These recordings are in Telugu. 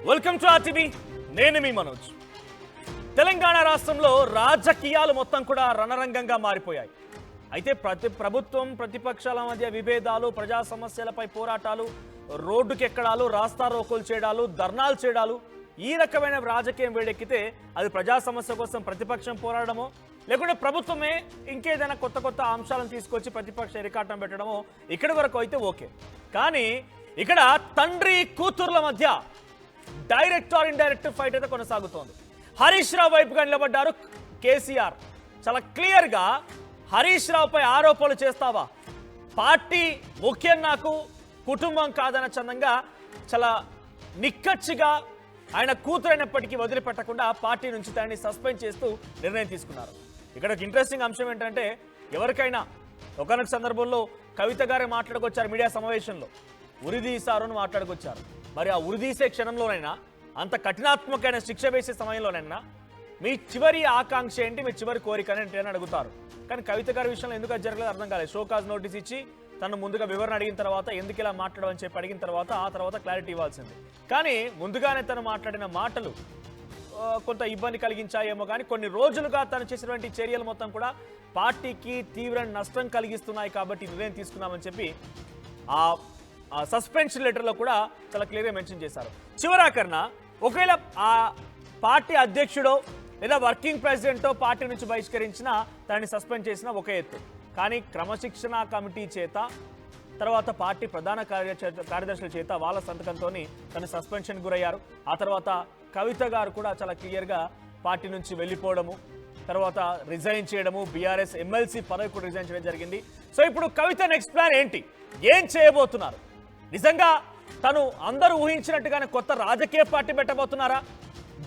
Welcome to RTV. నేను మీ మనోజ్. తెలంగాణ రాష్ట్రంలో రాజకీయాలు మొత్తం కూడా రణరంగంగా మారిపోయాయి. అయితే ప్రభుత్వం ప్రతిపక్షాల మధ్య విభేదాలు, ప్రజా సమస్యలపై పోరాటాలు, రోడ్డుకెక్కడాలు, రాస్తారోకోలు చేయడాలు, ధర్నాలు చేయడాలు, ఈ రకమైన రాజకీయం వేడెక్కితే అది ప్రజా సమస్య కోసం ప్రతిపక్షం పోరాడమో లేకుంటే ప్రభుత్వమే ఇంకేదైనా కొత్త కొత్త అంశాలను తీసుకొచ్చి ప్రతిపక్ష ఎరికాటం పెట్టడమో ఇక్కడి వరకు అయితే ఓకే. కానీ ఇక్కడ తండ్రి కూతుర్ల మధ్య డైరెక్ట్ ఆర్ ఇండైరెక్ట్ ఫైట్ అయితే కొనసాగుతోంది. హరీష్ రావు వైపుగా నిలబడ్డారు కేసీఆర్. చాలా క్లియర్గా హరీష్ రావుపై ఆరోపణలు చేస్తావా, పార్టీ ముఖ్యం నాకు, కుటుంబం కాదన్న చందంగా చాలా నిక్కచ్చిగా ఆయన కూతురైనప్పటికీ వదిలిపెట్టకుండా పార్టీ నుంచి దాన్ని సస్పెండ్ చేస్తూ నిర్ణయం తీసుకున్నారు. ఇక్కడ ఒక ఇంట్రెస్టింగ్ అంశం ఏంటంటే, ఎవరికైనా ఒకనొక సందర్భంలో కవిత గారే మాట్లాడుకొచ్చారు మీడియా సమావేశంలో, ఉరిదీశారు అని మాట్లాడుకొచ్చారు. మరి ఆ ఉరిదీసే క్షణంలోనైనా, అంత కఠినాత్మకమైన శిక్ష వేసే సమయంలోనైనా మీ చివరి ఆకాంక్ష ఏంటి, మీ చివరి కోరిక ఏంటి అని అడుగుతారు. కానీ కవిత గారి విషయంలో ఎందుకు అది జరగలేదు అర్థం కాలేదు. షోకాజ్ నోటీస్ ఇచ్చి తను ముందుగా వివరణ అడిగిన తర్వాత, ఎందుకు ఇలా మాట్లాడమని చెప్పి అడిగిన తర్వాత ఆ తర్వాత క్లారిటీ ఇవ్వాల్సింది. కానీ ముందుగానే తను మాట్లాడిన మాటలు కొంత ఇబ్బంది కలిగించాయేమో, కానీ కొన్ని రోజులుగా తను చేసినటువంటి చర్యలు మొత్తం కూడా పార్టీకి తీవ్ర నష్టం కలిగిస్తున్నాయి కాబట్టి నిర్ణయం తీసుకున్నామని చెప్పి ఆ సస్పెన్షన్ లెటర్లో కూడా చాలా క్లియర్గా మెన్షన్ చేశారు. చివరాకరణ ఒకవేళ ఆ పార్టీ అధ్యక్షుడో లేదా వర్కింగ్ ప్రెసిడెంటో పార్టీ నుంచి బహిష్కరించినా, దాన్ని సస్పెండ్ చేసినా ఒక ఎత్తు. కానీ క్రమశిక్షణ కమిటీ చేత, తర్వాత పార్టీ ప్రధాన కార్యదర్శుల చేత వాళ్ళ సంతకంతో తను సస్పెన్షన్ గురయ్యారు. ఆ తర్వాత కవిత గారు కూడా చాలా క్లియర్గా పార్టీ నుంచి వెళ్ళిపోవడము, తర్వాత రిజైన్ చేయడము, బీఆర్ఎస్ ఎమ్మెల్సీ పదవి కూడా రిజైన్ చేయడం జరిగింది. సో ఇప్పుడు కవిత నెక్స్ట్ ప్లాన్ ఏంటి, ఏం చేయబోతున్నారు? నిజంగా తను అందరూ ఊహించినట్టుగానే కొత్త రాజకీయ పార్టీ పెట్టబోతున్నారా?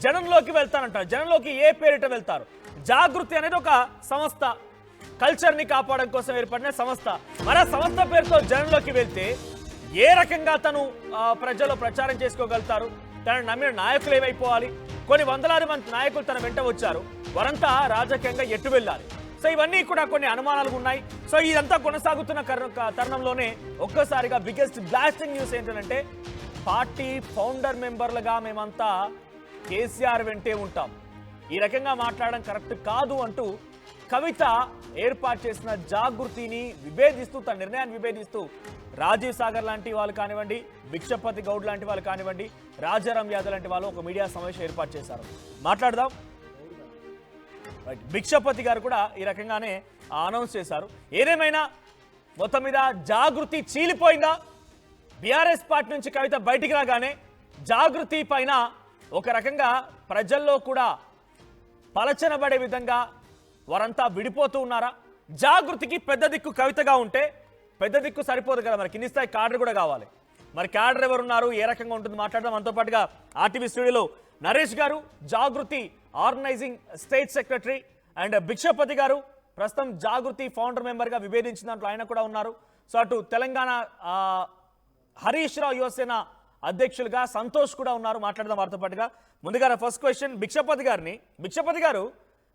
జనంలోకి వెళ్తానంటారు. జనంలోకి ఏ పేరిట వెళ్తారు? జాగృతి అనేది ఒక సంస్థ, కల్చర్ని కాపాడడం కోసం ఏర్పడిన సంస్థ. మన సంస్థ పేరుతో జనంలోకి వెళ్తే ఏ రకంగా తను ప్రజల్లో ప్రచారం చేసుకోగలుగుతారు? తనను నమ్మిన నాయకులు ఏమైపోవాలి? కొన్ని వందలాది మంది నాయకులు తన వెంట వచ్చారు, వారంతా రాజకీయంగా ఎట్టు వెళ్ళాలి? సో ఇవన్నీ కూడా కొన్ని అనుమానాలు ఉన్నాయి. సో ఇదంతా కొనసాగుతున్న తరుణంలోనే ఒక్కసారిగా బిగ్గెస్ట్ బ్లాస్టింగ్ న్యూస్ ఏంటంటే, పార్టీ ఫౌండర్ మెంబర్లుగా మేమంతా కేసీఆర్ వెంటే ఉంటాం, ఈ రకంగా మాట్లాడడం కరెక్ట్ కాదు అంటూ కవిత ఏర్పాటు చేసిన జాగృతిని విభేదిస్తూ, తన నిర్ణయాన్ని విభేదిస్తూ రాజీవ్ సాగర్ లాంటి వాళ్ళు కానివ్వండి, భిక్షపతి గౌడ్ లాంటి వాళ్ళు కానివ్వండి, రాజారాం యాదవ్ లాంటి వాళ్ళు ఒక మీడియా సమావేశం ఏర్పాటు చేశారు. మాట్లాడదాం. భిక్షపతి గారు కూడా ఈ రకంగానే అనౌన్స్ చేశారు. ఏదేమైనా మొత్తం మీద జాగృతి చీలిపోయిందా? బీఆర్ఎస్ పార్టీ నుంచి కవిత బయటికి రాగానే జాగృతి పైన ఒక రకంగా ప్రజల్లో కూడా పలచనబడే విధంగా వారంతా విడిపోతూ ఉన్నారా? జాగృతికి పెద్ద దిక్కు కవితగా ఉంటే పెద్ద దిక్కు సరిపోదు కదా, మరి కింది స్థాయి కాడర్ కూడా కావాలి. మరి కాడర్ ఎవరున్నారు, ఏ రకంగా ఉంటుంది మాట్లాడదాం. మనతో పాటుగా ఆర్టీవీ స్టూడియోలో నరేష్ గారు, Jagruthi organising state secretary, and Bhikshapathi గారు ప్రస్తుతం జాగృతి ఫౌండర్ మెంబర్గా విభేదించిన దాంట్లో ఆయన కూడా ఉన్నారు. సో అటు తెలంగాణ హరీష్ రావు యువసేన అధ్యక్షులుగా సంతోష్ కూడా ఉన్నారు. మాట్లాడదాం వారితో పాటుగా. ముందుగా ఫస్ట్ క్వశ్చన్ భిక్షపతి గారిని. భిక్షపతి గారు,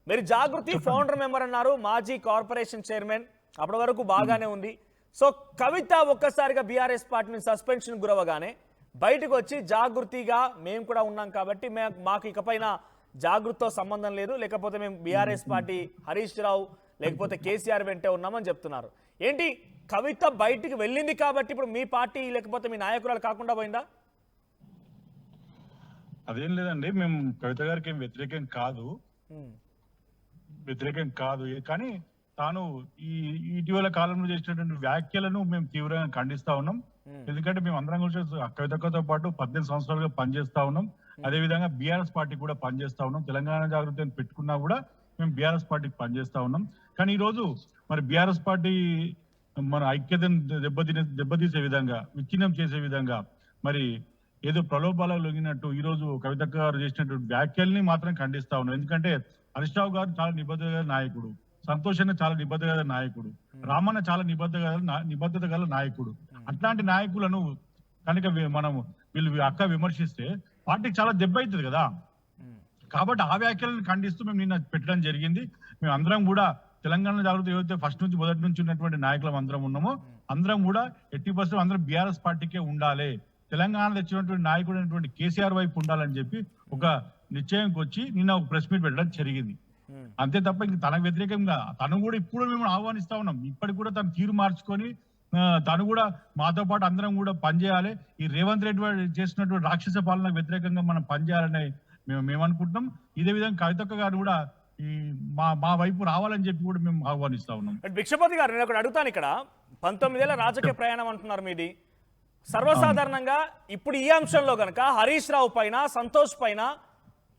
మీరు జాగృతి ఫౌండర్ మెంబర్ అన్నారు, మాజీ కార్పొరేషన్ చైర్మన్, అప్పటి వరకు బాగానే ఉంది. సో కవిత ఒక్కసారిగా బీఆర్ఎస్ పార్టీని సస్పెన్షన్ గురవగానే బయటకు వచ్చి జాగృతిగా మేము కూడా ఉన్నాం కాబట్టి మాకు ఇకపైన జాగృతితో సంబంధం లేదు, లేకపోతే మేము బీఆర్ఎస్ పార్టీ హరీష్ రావు లేకపోతే కేసీఆర్ వెంటే ఉన్నామని చెప్తున్నారు. ఏంటి, కవిత బయటికి వెళ్ళింది కాబట్టి ఇప్పుడు మీ పార్టీ లేకపోతే మీ నాయకురాలు కాకుండా పోయిందా? అదేం లేదండి, మేము కవిత గారికి ఏం వ్యతిరేకం కాదు, కానీ తాను ఇటీవల కాలంలో చేసినటువంటి వ్యాఖ్యలను మేము తీవ్రంగా ఖండిస్తా ఉన్నాం. ఎందుకంటే మేము అందరం కూడా కవితతో పాటు 18 సంవత్సరాలుగా పనిచేస్తా ఉన్నాం. అదే విధంగా బీఆర్ఎస్ పార్టీ కూడా పనిచేస్తా ఉన్నాం. తెలంగాణ జాగృతి అని పెట్టుకున్నా కూడా మేము బీఆర్ఎస్ పార్టీకి పనిచేస్తా ఉన్నాం. కానీ ఈ రోజు మరి బీఆర్ఎస్ పార్టీ మన ఐక్యతను దెబ్బతీసే విధంగా, విచ్ఛిన్నం చేసే విధంగా, మరి ఏదో ప్రలోభాలకు లొంగినట్టు ఈ రోజు కవిత గారు చేసినటువంటి వ్యాఖ్యల్ని మాత్రం ఖండిస్తా ఉన్నాం. ఎందుకంటే హరీష్ రావు గారు చాలా నిబద్ధత నాయకుడు, సంతోష్ అన్న చాలా నిబద్ధత నాయకుడు, రామన్న చాలా నిబద్ధత గల నాయకుడు. అట్లాంటి నాయకులను కనుక మనం వీళ్ళు అక్క విమర్శిస్తే పార్టీకి చాలా దెబ్బ అవుతుంది కదా. కాబట్టి ఆ వ్యాఖ్యలను ఖండిస్తూ మేము నిన్న పెట్టడం జరిగింది. మేము అందరం కూడా తెలంగాణ జాగృతి ఏదైతే మొదటి నుంచి ఉన్నటువంటి నాయకులం అందరం ఉన్నామో, అందరం కూడా 80% అందరం బీఆర్ఎస్ పార్టీకే ఉండాలి, తెలంగాణ తెచ్చినటువంటి నాయకుడు అయినటువంటి కేసీఆర్ వైపు ఉండాలని చెప్పి ఒక నిశ్చయంకి వచ్చి నిన్న ఒక ప్రెస్ మీట్ పెట్టడం జరిగింది. అంతే తప్ప ఇంక తనకు వ్యతిరేకంగా తను కూడా ఇప్పుడు మేము ఆహ్వానిస్తా ఉన్నాం. ఇప్పటికి కూడా తను తీరు మార్చుకొని తను కూడా మాతో పాటు అందరం కూడా పనిచేయాలి. ఈ రేవంత్ రెడ్డి చేసినటువంటి రాక్షస పాలనకు వ్యతిరేకంగా మనం పనిచేయాలని మేము అనుకుంటున్నాం. ఇదే విధంగా కవితక్క గారు కూడా ఈ మా వైపు రావాలని చెప్పి కూడా మేము ఆహ్వానిస్తా ఉన్నాం. భిక్షపతి గారు నేను ఒకటి అడుగుతాను. ఇక్కడ 19 ఏళ్ల రాజకీయ ప్రయాణం అంటున్నారు మీది. సర్వసాధారణంగా ఇప్పుడు ఈ అంశంలో గనక హరీష్ రావు పైన, సంతోష్ పైన,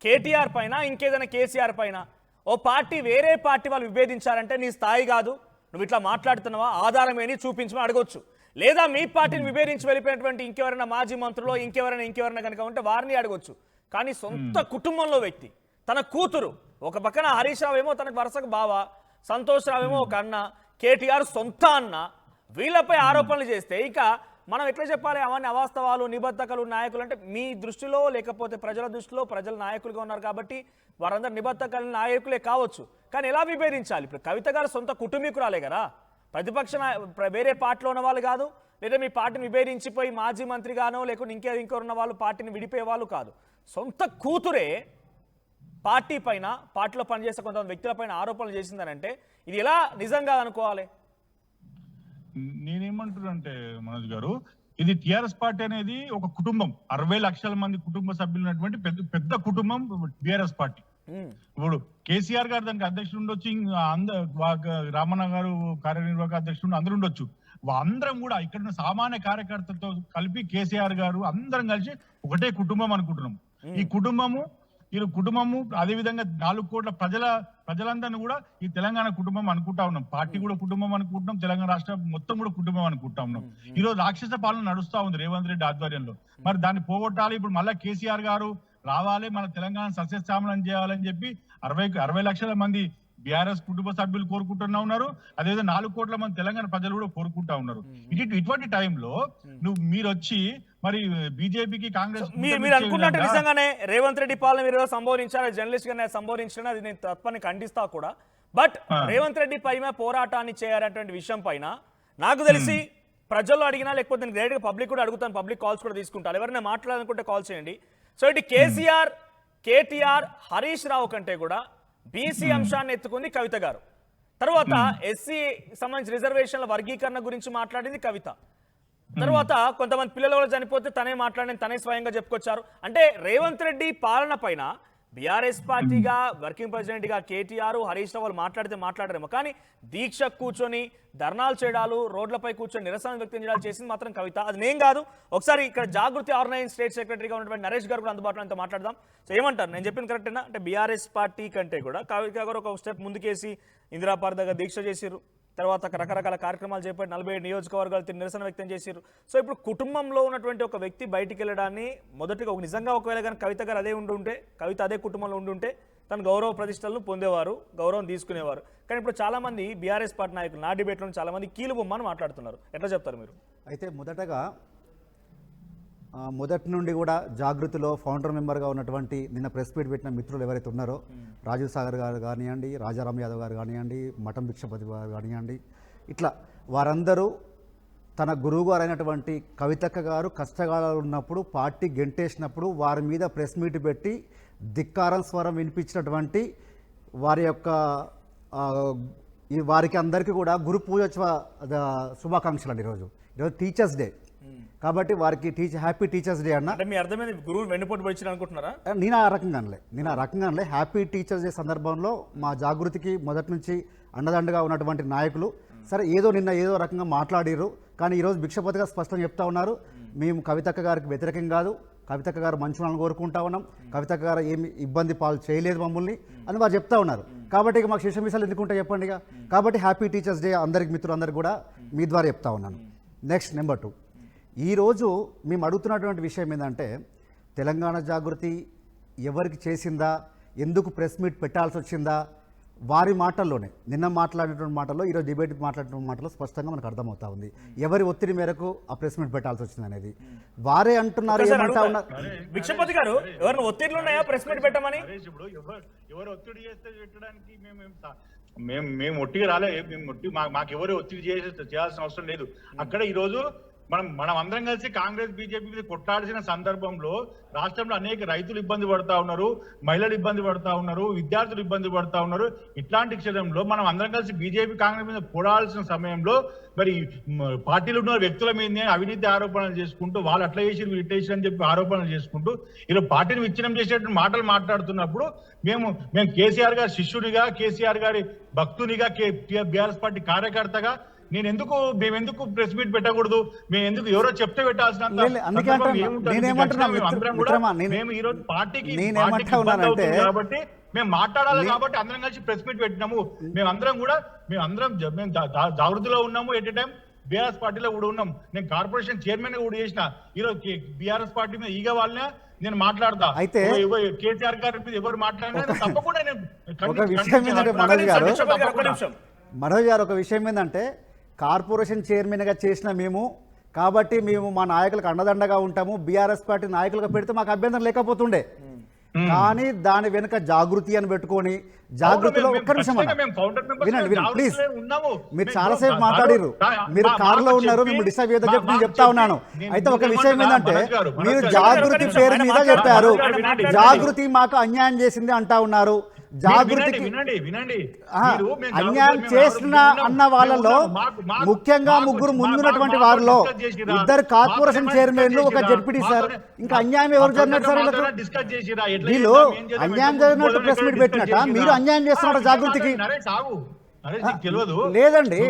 కేటీఆర్ పైన, ఇంకేదైనా కేసీఆర్ పైన ఓ పార్టీ వేరే పార్టీ వాళ్ళు విభేదించారంటే నీ స్థాయి కాదు, నువ్వు ఇట్లా మాట్లాడుతున్నావా, ఆధారం ఏని చూపించమని అడగొచ్చు. లేదా మీ పార్టీని విభేదించి వెళ్ళిపోయినటువంటి ఇంకెవరైనా మాజీ మంత్రులు ఇంకెవరైనా కనుక ఉంటే వారిని అడగొచ్చు. కానీ సొంత కుటుంబంలో వ్యక్తి, తన కూతురు, ఒక పక్కన హరీష్ రావు ఏమో తనకు వరుసకు బావ, సంతోష్ రావు ఏమో ఒక అన్న, కేటీఆర్ సొంత అన్న, వీళ్ళపై ఆరోపణలు చేస్తే ఇక మనం ఎట్లా చెప్పాలి? అవన్నీ అవాస్తవాలు, నిబద్ధకలు, నాయకులు అంటే మీ దృష్టిలో, లేకపోతే ప్రజల దృష్టిలో ప్రజలు నాయకులుగా ఉన్నారు కాబట్టి వారందరూ నిబద్ధకలు నాయకులే కావచ్చు. కానీ ఎలా విభేదించాలి? ఇప్పుడు కవిత గారు సొంత కుటుంబీకురాలే కదా, ప్రతిపక్ష వేరే పార్టీలో ఉన్న వాళ్ళు కాదు, లేదా మీ పార్టీని విభేదించిపోయి మాజీ మంత్రిగానో లేకుంటే ఇంకెవరున్న వాళ్ళు పార్టీని విడిపోయే వాళ్ళు కాదు. సొంత కూతురే పార్టీ పైన, పార్టీలో పనిచేసే కొంతమంది వ్యక్తుల పైన ఆరోపణలు చేసిందనంటే ఇది ఎలా నిజంగా అనుకోవాలి? నేనేమంటున్నానంటే మనోజ్ గారు, ఇది టిఆర్ఎస్ పార్టీ అనేది ఒక కుటుంబం, 60 లక్షల మంది కుటుంబ సభ్యులు ఉన్నటువంటి పెద్ద కుటుంబం టిఆర్ఎస్ పార్టీ. ఇప్పుడు కేసీఆర్ గారు దానికి అధ్యక్షుడు ఉండొచ్చు, రామన్న గారు కార్యనిర్వాహక అధ్యక్షుడు అందరూ ఉండొచ్చు. అందరం కూడా ఇక్కడ ఉన్న సామాన్య కార్యకర్తలతో కలిపి కేసీఆర్ గారు అందరం కలిసి ఒకటే కుటుంబం అనుకుంటున్నాం. ఈ కుటుంబము అదే విధంగా 4 కోట్ల ప్రజలందరినీ కూడా ఈ తెలంగాణ కుటుంబం అనుకుంటా ఉన్నాం. పార్టీ కూడా కుటుంబం అనుకుంటున్నాం, తెలంగాణ రాష్ట్రం మొత్తం కూడా కుటుంబం అనుకుంటా ఉన్నాం. ఈ రోజు రాక్షస పాలన నడుస్తా ఉంది రేవంత్ రెడ్డి ఆధ్వర్యంలో. మరి దాన్ని పోగొట్టాలి, ఇప్పుడు మళ్ళా కేసీఆర్ గారు రావాలి, మన తెలంగాణ సస్యశ్యామలం చేయాలని చెప్పి 60 లక్షల మంది బీఆర్ఎస్ కుటుంబ సభ్యులు కోరుకుంటున్నా ఉన్నారు. అదేవిధంగా 4 కోట్ల మంది తెలంగాణ ప్రజలు కూడా కోరుకుంటా ఉన్నారు. ఇటువంటి టైంలో మీరు వచ్చి మరి బీజేపీకి కాంగ్రెస్ మీరు అనుకున్నట్టు నిజంగానే రేవంత్ రెడ్డి పాలన మీరు సంబోధించారు, జర్నలిస్ట్ గా సంబోధించిన అది నేను తప్పని ఖండిస్తా కూడా. బట్ రేవంత్ రెడ్డి పైన పోరాటాన్ని చేయాలనేటువంటి విషయం పైన నాకు తెలిసి ప్రజల్లో అడిగినా, లేకపోతే నేను డైరెక్ట్ గా పబ్లిక్ కూడా అడుగుతాను, పబ్లిక్ కాల్స్ కూడా తీసుకుంటాను. ఎవరైనా మాట్లాడాలనుకుంటే కాల్ చేయండి. సో ఇటు కేసీఆర్, కేటీఆర్, హరీష్ రావు కంటే కూడా బీసీ అంశాన్ని ఎత్తుకుంది కవిత గారు. తర్వాత ఎస్సీ సంబంధించి రిజర్వేషన్ల వర్గీకరణ గురించి మాట్లాడింది కవిత. తర్వాత కొంతమంది పిల్లలు కూడా చనిపోతే తనే మాట్లాడింది, తనే స్వయంగా చెప్పుకొచ్చారు. అంటే రేవంత్ రెడ్డి పాలన పైన బీఆర్ఎస్ పార్టీగా వర్కింగ్ ప్రెసిడెంట్ గా కేటీఆర్, హరీష్ రావు మాట్లాడితే మాట్లాడరేమో, కానీ దీక్ష కూర్చొని ధర్నాలు చేయడాలు, రోడ్లపై కూర్చొని నిరసన వ్యక్తం చేయడాలు చేసింది మాత్రం కవిత. అది నేను కాదు. ఒకసారి ఇక్కడ జాగృతి ఆర్గనైజింగ్ స్టేట్ సెక్రటరీగా ఉన్నటువంటి నరేష్ గారు కూడా అందుబాటులో అంతా మాట్లాడదాం. సో ఏమంటారు? నేను చెప్పింది కరెక్టేనా? అంటే బీఆర్ఎస్ పార్టీ కంటే కూడా కవిత గారు ఒక స్టెప్ ముందుకేసి ఇందిరా పార్క్ దగ్గర దీక్ష చేసిర్రు, తర్వాత రకరకాల కార్యక్రమాలు చేపట్టి 47 నియోజకవర్గాలు నిరసన వ్యక్తం చేశారు. సో ఇప్పుడు కుటుంబంలో ఉన్నటువంటి ఒక వ్యక్తి బయటికి వెళ్ళడాన్ని మొదటిగా నిజంగా ఒకవేళ కానీ కవిత గారు అదే ఉండుంటే, కవిత అదే కుటుంబంలో ఉండుంటే తను గౌరవ ప్రతిష్టలను పొందేవారు, గౌరవం తీసుకునేవారు. కానీ ఇప్పుడు చాలా మంది బీఆర్ఎస్ పార్టీ నాయకులు నా డిబేట్లో చాలా మంది కీలు బొమ్మని మాట్లాడుతున్నారు. ఎట్లా చెప్తారు మీరు? అయితే మొదటి నుండి కూడా జాగృతిలో ఫౌండర్ మెంబర్గా ఉన్నటువంటి నిన్న ప్రెస్ మీట్ పెట్టిన మిత్రులు ఎవరైతే ఉన్నారో, రాజీవ్ సాగర్ గారు కానివ్వండి, రాజారాం యాదవ్ గారు కానివ్వండి, మఠం భిక్షపతి గారు కానివ్వండి, ఇట్లా వారందరూ తన గురువు గారు అయినటువంటి కవితక్క గారు కష్టకాలాలు ఉన్నప్పుడు పార్టీ గెంటేసినప్పుడు వారి మీద ప్రెస్ మీట్ పెట్టి ధిక్కారం స్వరం వినిపించినటువంటి వారి యొక్క వారికి అందరికీ కూడా గురు పూజోత్సవ శుభాకాంక్షలు అండి. ఈరోజు టీచర్స్ డే కాబట్టి వారికి హ్యాపీ టీచర్స్ డే అన్న. మీ అర్థమైంది గురువు వెన్నుపోటు పొడిచి అనుకుంటున్నారా? నేను ఆ రకంగా అనలే. హ్యాపీ టీచర్స్ డే సందర్భంలో మా జాగృతికి మొదటి నుంచి అండదండగా ఉన్నటువంటి నాయకులు సరే నిన్న ఏదో రకంగా మాట్లాడిర్రు, కానీ ఈరోజు భిక్షపతిగా స్పష్టంగా చెప్తా ఉన్నారు, మేము కవితక్క గారికి వ్యతిరేకం కాదు, కవితక్క గారు మంచులను కోరుకుంటా ఉన్నాం, కవితక్క గారు ఏమి ఇబ్బంది పాలు చేయలేదు మమ్మల్ని అని వారు చెప్తా ఉన్నారు. కాబట్టి ఇక మాకు శిశమిసాలు ఎందుకుంటే చెప్పండి ఇక. కాబట్టి హ్యాపీ టీచర్స్ డే అందరికి మిత్రులందరికీ కూడా మీ ద్వారా చెప్తా ఉన్నాను. నెక్స్ట్ నెంబర్ 2, ఈరోజు మేము అడుగుతున్నటువంటి విషయం ఏంటంటే తెలంగాణ జాగృతి ఎవరికి చేసిందా, ఎందుకు ప్రెస్ మీట్ పెట్టాల్సి వచ్చిందా, వారి మాటల్లోనే నిన్న మాట్లాడినటువంటి మాటల్లో ఈరోజు డిబేట్ మాట్లాడినటువంటి మాటల్లో స్పష్టంగా మనకు అర్థమవుతా ఉంది ఎవరి ఒత్తిడి మేరకు ఆ ప్రెస్ మీట్ పెట్టాల్సి వచ్చింది అనేది. వారే అంటున్నారు. భిక్షపతి గారు ఎవరిని ఒత్తిడిలో ఉన్నాయా ప్రెస్ మీట్ పెట్టమని? ఎవరు ఒత్తిడి చేస్తే పెట్టడానికి మేము ఒట్టిగా రాలే, మాకు ఎవరు ఒత్తిడి చేయాల్సిన అవసరం లేదు. అక్కడ ఈరోజు మనం అందరం కలిసి కాంగ్రెస్ బీజేపీ మీద కొట్లాడిన సందర్భంలో రాష్ట్రంలో అనేక రైతులు ఇబ్బంది పడతా ఉన్నారు, మహిళలు ఇబ్బంది పడతా ఉన్నారు, విద్యార్థులు ఇబ్బంది పడతా ఉన్నారు. ఇట్లాంటి క్షణంలో మనం అందరం కలిసి బీజేపీ కాంగ్రెస్ మీద పోరాడాల్సిన సమయంలో మరి పార్టీలో ఉన్న వ్యక్తుల మీదనే అవినీతి ఆరోపణలు చేసుకుంటూ వాళ్ళు అట్లా చేసి వీళ్ళు ఇట్లా చేసి అని చెప్పి ఆరోపణలు చేసుకుంటూ ఇలా పార్టీని విచ్ఛిన్నం చేసేటువంటి మాటలు మాట్లాడుతున్నప్పుడు మేము కేసీఆర్ గారి శిష్యునిగా, కేసీఆర్ గారి భక్తునిగా, బీఆర్ఎస్ పార్టీ కార్యకర్తగా మేమెందుకు ప్రెస్ మీట్ పెట్టకూడదు? మేము ఎందుకు ఎవరో చెప్తే పెట్టాల్సినంత మేము ఈ రోజు పార్టీకి కాబట్టి మేము మాట్లాడాలి కాబట్టి అందరం కలిసి ప్రెస్ మీట్ పెట్టినాము. మేమందరం జాగృతిలో ఉన్నాము. ఎట్ ఏ టైం బీఆర్ఎస్ పార్టీలో కూడా ఉన్నాం. నేను కార్పొరేషన్ చైర్మన్ కూడా చేసిన. ఈరోజు బీఆర్ఎస్ పార్టీ మీద ఈగ వాళ్ళనే నేను మాట్లాడతా. అయితే కేసీఆర్ గారి మీద ఎవరు మాట్లాడినా తప్పకుండా మనోజ్ గారు ఒక విషయం ఏంటంటే కార్పొరేషన్ చైర్మన్గా చేసిన మేము కాబట్టి మేము మా నాయకులకు అండదండగా ఉంటాము, బీఆర్ఎస్ పార్టీ నాయకులుగా పెడితే మాకు అభ్యంతరం లేకపోతుండే. కానీ దాని వెనుక జాగృతి అని పెట్టుకొని జాగృతిలో ఒక్క నిమిషం వినండి ప్లీజ్. మీరు చాలాసేపు మాట్లాడారు, మీరు కారులో ఉన్నారు, మేము డిస్టర్బ్ చేద్దాం చెప్పి నేను చెప్తా ఉన్నాను. అయితే ఒక విషయం ఏంటంటే మీరు జాగృతి పేరు మీద చెప్పారు, జాగృతి మాకు అన్యాయం చేసింది అంటా ఉన్నారు. జాగృతికి అన్యాయం చేసిన అన్న వాళ్ళలో ముఖ్యంగా ముగ్గురు ముందున్నటువంటి వారిలో ఇద్దరు కార్పొరేషన్ చైర్మన్లు, ఒక జడ్పీటీ సార్. ఇంకా అన్యాయం ఎవరు జరిగినట్టు సార్? వీళ్ళు అన్యాయం జరిగినట్టు ప్రెస్ మీట్ పెట్టినట్ట మీరు అన్యాయం చేస్తున్నారు జాగృతికి? లేదండి,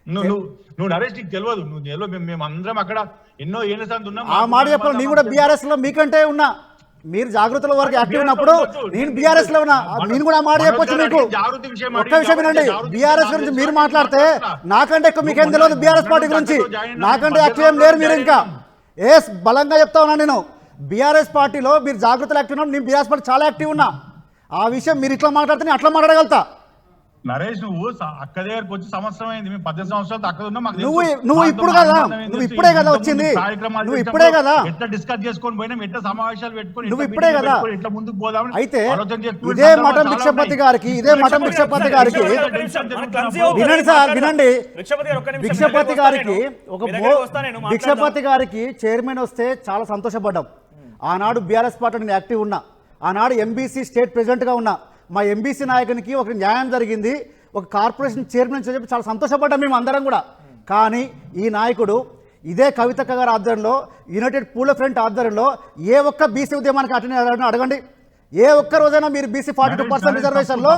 నువ్వు నరేష్ నీకు తెలియదు. నువ్వు మేము అందరం అక్కడ ఎన్నో ఏళ్ళ సంది ఉన్నాం. ఆ మాట చెప్పాలి. నేను కూడా బీఆర్ఎస్ లో మీకంటే ఉన్నా. మీరు జాగృతుల వరకు యాక్టివ్ ఉన్నప్పుడు నేను బీఆర్ఎస్ లో ఉన్నా. నేను కూడా మాట చెప్పొచ్చు మీకు. ఒక్క విషయం వినండి, బీఆర్ఎస్ గురించి మీరు మాట్లాడితే నాకంటే ఎక్కువ మీకేం తెలియదు బీఆర్ఎస్ పార్టీ గురించి. నాకంటే యాక్టివ్ ఏం లేరు మీరు. ఇంకా బలంగా చెప్తా ఉన్నా నేను. బీఆర్ఎస్ పార్టీలో మీరు జాగృతులు యాక్టివ్ ఉన్నప్పుడు నేను బీఆర్ఎస్ పార్టీ చాలా యాక్టివ్ ఉన్నా. ఆ విషయం మీరు ఇట్లా మాట్లాడితే నేను అట్లా మాట్లాడగలుగుతా. నరేష్ నువ్వు అక్క దగ్గరకు వచ్చి సంవత్సరం అయింది, మేము 18 సంవత్సరాలు అక్కడ ఉన్నాం. నువ్వు ఇప్పుడు కదా, నువ్వు ఇప్పుడే కదా వచ్చింది, నువ్వు ఇప్పుడే కదా ఎట్లా డిస్కస్ చేసుకొని పోయినాం, ఎట్లా సమావేశాలు పెట్టుకొని నువ్వు ఇప్పుడే కదా ఎట్లా ముందుకు పోదాం. అయితే ఇదే మఠం భిక్షపతి గారికి వినండి సార్, వినండి. భిక్షపతి గారికి చైర్మన్ వస్తే చాలా సంతోషపడ్డాం. ఆనాడు బీఆర్ఎస్ పార్టీ నేను యాక్టివ్ ఉన్నా, ఆనాడు ఎంబీసీ స్టేట్ ప్రెసిడెంట్ గా ఉన్నా. మా ఎంబీసీ నాయకునికి ఒక న్యాయం జరిగింది, ఒక కార్పొరేషన్ చైర్మన్ చెప్పి చాలా సంతోషపడ్డాం మేము అందరం కూడా. కానీ ఈ నాయకుడు ఇదే కవితక్క గారి ఆధ్వర్యంలో, యునైటెడ్ పూల ఫ్రంట్ ఆధ్వర్యంలో ఏ ఒక్క బీసీ ఉద్యమానికి అటెండ్ అడగండి. ఏ ఒక్క రోజైనా మీరు బీసీ 42% రిజర్వేషన్లో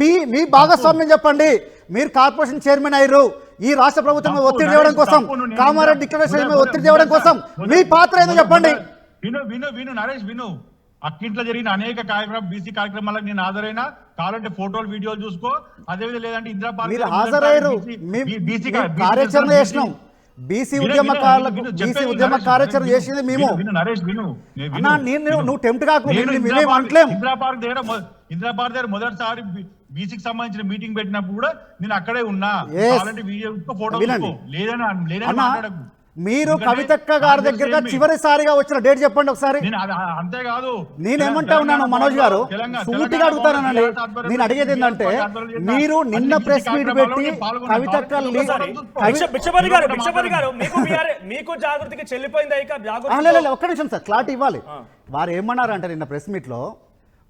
మీ భాగస్వామ్యం చెప్పండి. మీరు కార్పొరేషన్ చైర్మన్ అయ్యారు, ఈ రాష్ట్ర ప్రభుత్వం మీద ఒత్తిడి తేవడం కోసం, కామారెడ్డి డిక్లరేషన్ మీద ఒత్తిడి తేవడం కోసం మీ పాత్ర ఏదో చెప్పండి. విను నరేష్ విను. అక్కింట్లో జరిగిన అనేక కార్యక్రమాలు, బీసీ కార్యక్రమాలకు నేను హాజరైనా. కావాలంటే ఫోటోలు వీడియోలు చూసుకో. అదేవిధంగా లేదంటే ఇందిరా పార్క్ హాజరయ్యారు, కార్యాచరణ చేసినాం. బీసీ ఉద్యమ కార్యాచరణ చేసింది మేము. నరేష్ విను, నువ్వు టెంప్ట్ కాకు. ఇందిరా పార్క్ దగ్గర మొదటిసారి బీసీకి సంబంధించిన మీటింగ్ పెట్టినప్పుడు కూడా నేను అక్కడే ఉన్నా. కావాలంటే వీడియో ఫోటో లేదని మాట్లాడకు. మీరు కవితక్క గారి దగ్గరగా చివరిసారిగా వచ్చిన డేట్ చెప్పండి ఒకసారి. అంతేకాదు, నేనేమంటా ఉన్నాను మనోజ్ గారు, సూటిగా అడుగుతానండి. నేను అడిగేది ఏంటంటే మీరు నిన్న ప్రెస్ మీట్ పెట్టి కవితక్క ఒక్క నిమిషం సార్ క్లారిటీ ఇవ్వాలి. వారు ఏమన్నారంటే నిన్న ప్రెస్ మీట్ లో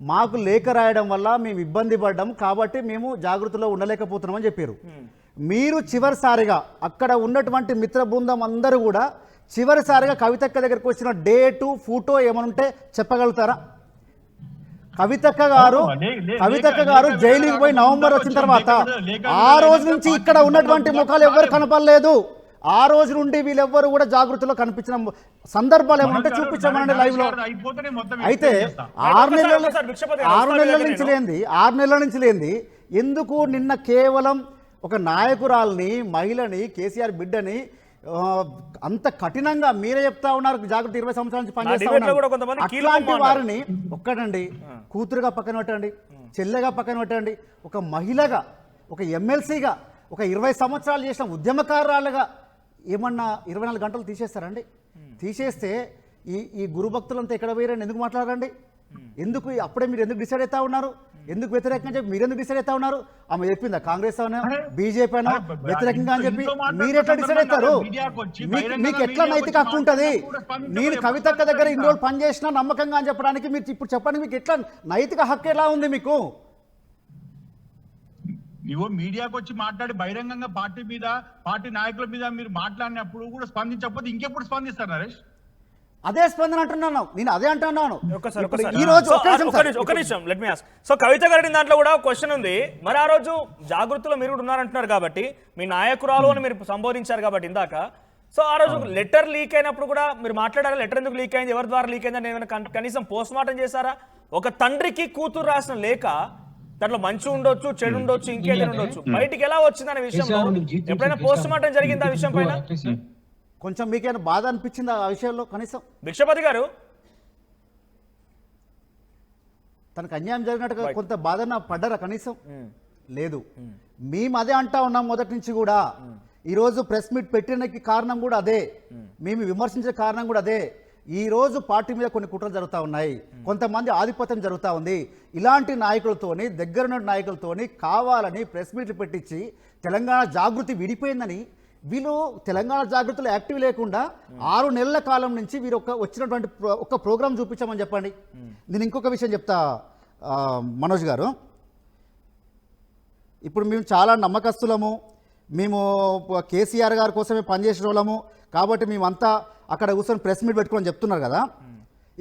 మాకు లేఖ రాయడం వల్ల మేము ఇబ్బంది పడ్డాం కాబట్టి మేము జాగృతిలో ఉండలేకపోతున్నామని చెప్పారు. మీరు చివరిసారిగా అక్కడ ఉన్నటువంటి మిత్ర బృందం అందరూ కూడా చివరిసారిగా కవితక్క దగ్గరకు వచ్చిన డేటు ఫోటో ఏమైనా ఉంటే చెప్పగలుగుతారా? కవితక్క గారు జైలుకి పోయి నవంబర్ వచ్చిన తర్వాత ఆ రోజు నుంచి ఇక్కడ ఉన్నటువంటి ముఖాలు ఎవరు కనపడలేదు. ఆ రోజు నుండి వీళ్ళెవ్వరు కూడా జాగృతిలో కనిపించిన సందర్భాలు ఏమంటే చూపించామనండి లైవ్ లో. అయితే 6 నెలల నుంచి లేంది ఎందుకు నిన్న కేవలం ఒక నాయకురాల్ని, మహిళని, కేసీఆర్ బిడ్డని అంత కఠినంగా మీరే చెప్తా ఉన్నారు జాగృతి 20 సంవత్సరాల నుంచి పనిచేస్తా ఉన్నారు. అట్లాంటి వారిని ఒక్కటండి కూతురుగా పక్కన పెట్టండి, చెల్లెగా పక్కన పెట్టండి, ఒక మహిళగా, ఒక ఎమ్మెల్సీగా, ఒక 20 సంవత్సరాలు చేసిన ఉద్యమకారురాలుగా ఏమన్నా 24 గంటలు తీసేస్తారండి? తీసేస్తే ఈ గురు భక్తులంతా ఎక్కడ పోయారని ఎందుకు మాట్లాడారండి? ఎందుకు అప్పుడే మీరు ఎందుకు డిసైడ్ అవుతా ఉన్నారు? ఎందుకు వ్యతిరేకంగా చెప్పి మీరు ఎందుకు డిసైడ్ అవుతా ఉన్నారు? ఆమె చెప్పిందా కాంగ్రెస్ అయినా బీజేపీ అయినా వ్యతిరేకంగా అని చెప్పి మీరు ఎట్లా డిసైడ్ అవుతారు? మీకు ఎట్లా నైతిక హక్కు ఉంటుంది? నేను కవితక్క దగ్గర ఇన్ని రోజులు పనిచేసినా నమ్మకంగా అని చెప్పడానికి మీరు ఇప్పుడు చెప్పండి, మీకు ఎట్లా నైతిక హక్కు ఎలా ఉంది మీకు? ఇవో మీడియాకు వచ్చి మాట్లాడి బహిరంగంగా పార్టీ మీద, పార్టీ నాయకుల మీద మీరు మాట్లాడినప్పుడు కూడా స్పందించకపోతే ఇంకెప్పుడు స్పందిస్తారు నరేష్? అదే స్పందన అంటున్నాను, నేను అదే అంటున్నాను. ఈ రోజు ఒక నిమిషం లెట్ మీ ఆస్క్. సో కవిత గారి దాంట్లో కూడా క్వశ్చన్ ఉంది. మరి ఆ రోజు జాగృతిలో మీరు కూడా ఉన్నారంటున్నారు కాబట్టి, మీ నాయకురాలు అని మీరు సంబోధించారు కాబట్టి ఇందాక, సో ఆ రోజు లెటర్ లీక్ అయినప్పుడు కూడా మీరు మాట్లాడారా? లెటర్ ఎందుకు లీక్ అయింది, ఎవరి ద్వారా లీక్ అయిందని ఏమైనా కనీసం పోస్ట్ మార్టం చేశారా? ఒక తండ్రికి కూతురు రాసిన లేఖ, దాంట్లో మంచి ఉండొచ్చు, చెడు ఉండొచ్చు, ఇంకేదైనా ఉండొచ్చు, బయటికి ఎలా వచ్చింది అనే విషయంలో ఎప్పుడైనా పోస్ట్ మార్టం జరిగింది ఆ విషయం పైన? కొంచెం మీకేమైనా బాధ అనిపించింది ఆ విషయంలో? కనీసం భిక్షపతి గారు తనకు అన్యాయం జరిగినట్టుగా కొంత బాధన పడ్డారా కనీసం? లేదు. మేము అదే అంటా ఉన్నాం మొదటి నుంచి కూడా. ఈరోజు ప్రెస్ మీట్ పెట్టడానికి కారణం కూడా అదే, మేము విమర్శించే కారణం కూడా అదే. ఈ రోజు పార్టీ మీద కొన్ని కుట్రలు జరుగుతూ ఉన్నాయి, కొంతమంది ఆధిపత్యం జరుగుతూ ఉంది. ఇలాంటి నాయకులతోని, దగ్గరున్న నాయకులతోని కావాలని ప్రెస్ మీట్లు పెట్టించి తెలంగాణ జాగృతి విడిపోయిందని, వీళ్ళు తెలంగాణ జాగృతిలో యాక్టివ్ లేకుండా 6 నెలల కాలం నుంచి వీరు వచ్చినటువంటి ఒక ప్రోగ్రామ్ చూపించామని చెప్పండి. నేను ఇంకొక విషయం చెప్తా మనోజ్ గారు. ఇప్పుడు మేము చాలా నమ్మకస్తులము, మేము కేసీఆర్ గారి కోసమే పనిచేసిన వాళ్ళము కాబట్టి మేమంతా అక్కడ కూర్చొని ప్రెస్ మీట్ పెట్టుకోని చెప్తున్నారు కదా.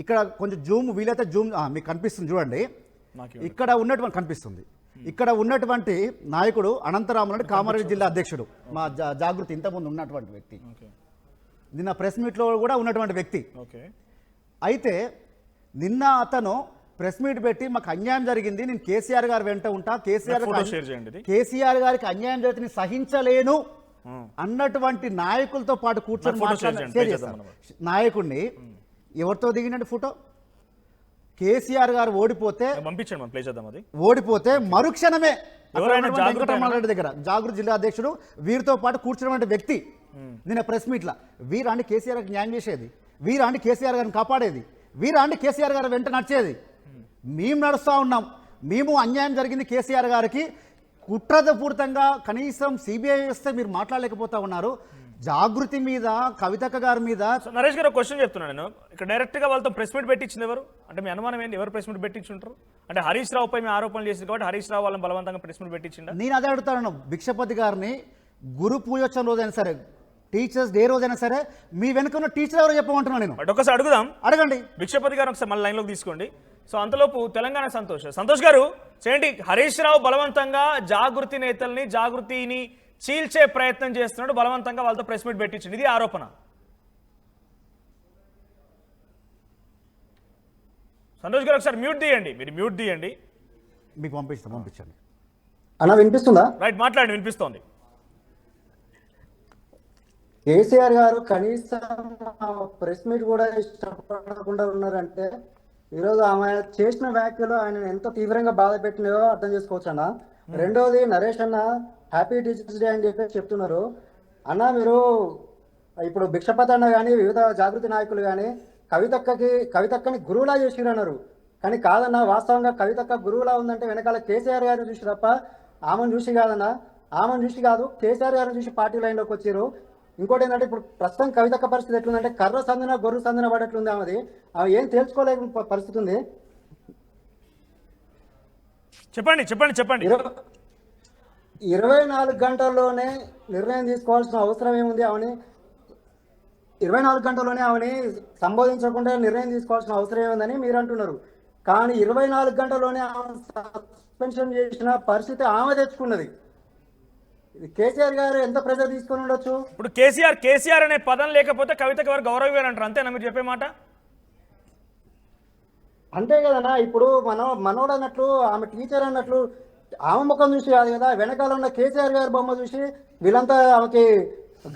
ఇక్కడ కొంచెం జూమ్ వీలైతే జూమ్ మీకు కనిపిస్తుంది చూడండి. ఇక్కడ ఉన్నటువంటి కనిపిస్తుంది, ఇక్కడ ఉన్నటువంటి నాయకుడు అనంతరాములు కామారెడ్డి జిల్లా అధ్యక్షుడు, మా జాగృతి ఇంతకుముందు ఉన్నటువంటి వ్యక్తి, నిన్న ప్రెస్ మీట్లో కూడా ఉన్నటువంటి వ్యక్తి. అయితే నిన్న అతను ప్రెస్ మీట్ పెట్టి మాకు అన్యాయం జరిగింది, నేను కేసీఆర్ గారు వెంట ఉంటా, కేసీఆర్ గారికి అన్యాయం జరిగితే నేను సహించలేను అన్నటువంటి నాయకులతో పాటు కూర్చొని నాయకుడిని ఎవరితో దిగినట్టు ఫోటో? కేసీఆర్ గారు ఓడిపోతే మరుక్షణమే వెంకటరమణారెడ్డి దగ్గర జాగృతి జిల్లా అధ్యక్షుడు వీరితో పాటు కూర్చున్నటువంటి వ్యక్తి నిన్న ప్రెస్ మీట్లా, వీరాండి కేసీఆర్ గారికి న్యాయం చేసేది, వీరాండి కేసీఆర్ గారిని కాపాడేది, వీరాండి కేసీఆర్ గారు వెంట నడిచేది. మేము నడుస్తూ ఉన్నాం, మేము అన్యాయం జరిగింది కేసీఆర్ గారికి, కుట్రపూరితంగా కనీసం సిబిఐ వస్తే మీరు మాట్లాడలేకపోతా ఉన్నారు. జాగృతి మీద, కవితక్క గారి మీద. నరేష్ గారు క్వశ్చన్ చెప్తున్నాను నేను, ఇక్కడ డైరెక్ట్ గా వాళ్ళతో ప్రెస్ మీట్ పెట్టించింది ఎవరు? అంటే మీ అనుమానం ఏంటి, ఎవరు ప్రెస్ మీట్ పెట్టించుంటారు? అంటే హరీష్ రావు పై మీ ఆరోపణలు చేసింది కాబట్టి హరీష్ రావు వాళ్ళని బలవంతంగా ప్రెస్ మీట్ పెట్టించిందా? నేను అదే అడుగుతాను. భిక్షపతి గారిని గురు పూజోత్సవం రోజైనా సరే, టీచర్స్ డే రోజైనా సరే, మీ వెనుక ఉన్న టీచర్ ఎవరో చెప్పమంటున్నాను నేను. బట్ ఒకసారి అడుగుదాం, అడగండి. భిక్షపతి గారు ఒకసారి మళ్ళీ లైన్లోకి తీసుకోండి. సో అంతలోపు తెలంగాణ సంతోష్ గారు చేయండి. హరీష్ రావు బలవంతంగా జాగృతిని చీల్చే ప్రయత్నం చేస్తున్నాడు, బలవంతంగా వాళ్ళతో ప్రెస్ మీట్ పెట్టించింది, ఇది ఆరోపణ. సంతోష్ గారు ఒకసారి మ్యూట్ తీయండి, మీరు మ్యూట్ తీయండి, మీకు పంపించండి అన్న. వినిపిస్తుందా? రైట్, మాట్లాడండి, వినిపిస్తోంది. కేసీఆర్ గారు కనీసం ప్రెస్ మీట్ కూడా ఇష్టపడకుండా ఉన్నారంటే ఈరోజు ఆమె చేసిన వ్యాఖ్యలు ఆయన ఎంత తీవ్రంగా బాధ పెట్టినాయో అర్థం చేసుకోవచ్చు అన్న. రెండోది, నరేష్ అన్న హ్యాపీ టీచర్స్ డే అని చెప్పేసి చెప్తున్నారు అన్న. మీరు ఇప్పుడు భిక్షపతి అన్న కానీ వివిధ జాగృతి నాయకులు కానీ కవితక్కని గురువులా చేసిరు అన్నారు. కానీ కాదన్న, వాస్తవంగా కవితక్క గురువులా ఉందంటే వెనకాల కేసీఆర్ గారిని చూసి తప్ప ఆమెను చూసి కాదన్న. ఆమెను చూసి కాదు, కేసీఆర్ గారిని చూసి పార్టీ లైన్లోకి వచ్చారు. ఇంకోటి ఏంటంటే ఇప్పుడు ప్రస్తుతం కవితక్క పరిస్థితి ఎట్లుందంటే కర్ర సందిన గొర్రె సందిన పడేట్లుంది. ఆమె ఏం తేల్చుకోలేక పరిస్థితి ఉంది. చెప్పండి 24 గంటల్లోనే నిర్ణయం తీసుకోవాల్సిన అవసరం ఏముంది? ఆమెని 24 గంటల్లోనే ఆమెని సంబోధించకుండా నిర్ణయం తీసుకోవాల్సిన అవసరం ఏముందని మీరు అంటున్నారు. కానీ 24 గంటల్లోనే ఆమె సస్పెన్షన్ చేసిన పరిస్థితి ఆమె తెచ్చుకున్నది. కేసీఆర్ గారు ఎంత ప్రెజర్ తీసుకొని ఉండొచ్చు? ఇప్పుడు కేసీఆర్ అనే పదం లేకపోతే కవితకు ఎవరు గౌరవం అంటారు, అంతేనా మీరు చెప్పే మాట? అంతే కదన్నా. ఇప్పుడు మనోడు అన్నట్లు, ఆమె టీచర్ అన్నట్లు ఆమె ముఖం చూసి కాదు కదా, వెనకాల ఉన్న కేసీఆర్ గారి బొమ్మ చూసి వీళ్ళంతా ఆమెకి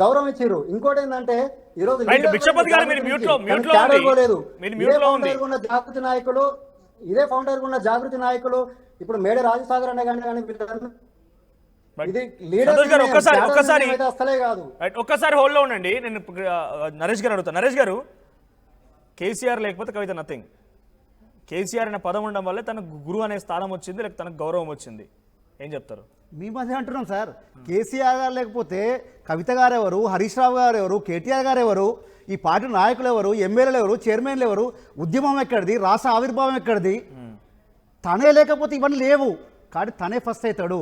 గౌరవం ఇచ్చారు. ఇంకోటి ఏంటంటే ఈరోజు ఇదే ఫౌండర్ ఉన్న జాగృతి నాయకులు ఇప్పుడు మేడే రాజసాగర్ అన్న కానీ ఒక్కసారి హోల్డ్ లో ఉండండి. నేను నరేష్ గారు అడుగుతాను. నరేష్ గారు, కేసీఆర్ లేకపోతే కవిత నథింగ్, కేసీఆర్ అనే పదం ఉండడం వల్లే తనకు గురువు అనే స్థానం వచ్చింది, లేకపోతే తనకు గౌరవం వచ్చింది. ఏం చెప్తారు? మీ మధ్య అంటున్నాం సార్. కేసీఆర్ గారు లేకపోతే కవిత గారు ఎవరు, హరీష్ రావు గారు ఎవరు, కేటీఆర్ గారు ఎవరు, ఈ పార్టీ నాయకులు ఎవరు, ఎమ్మెల్యేలు ఎవరు, చైర్మన్లు ఎవరు, ఉద్యమం ఎక్కడిది, రాష్ట్ర ఆవిర్భావం ఎక్కడిది? తనే లేకపోతే ఇవన్నీ లేవు. కానీ తనే ఫస్ట్ అవుతాడు.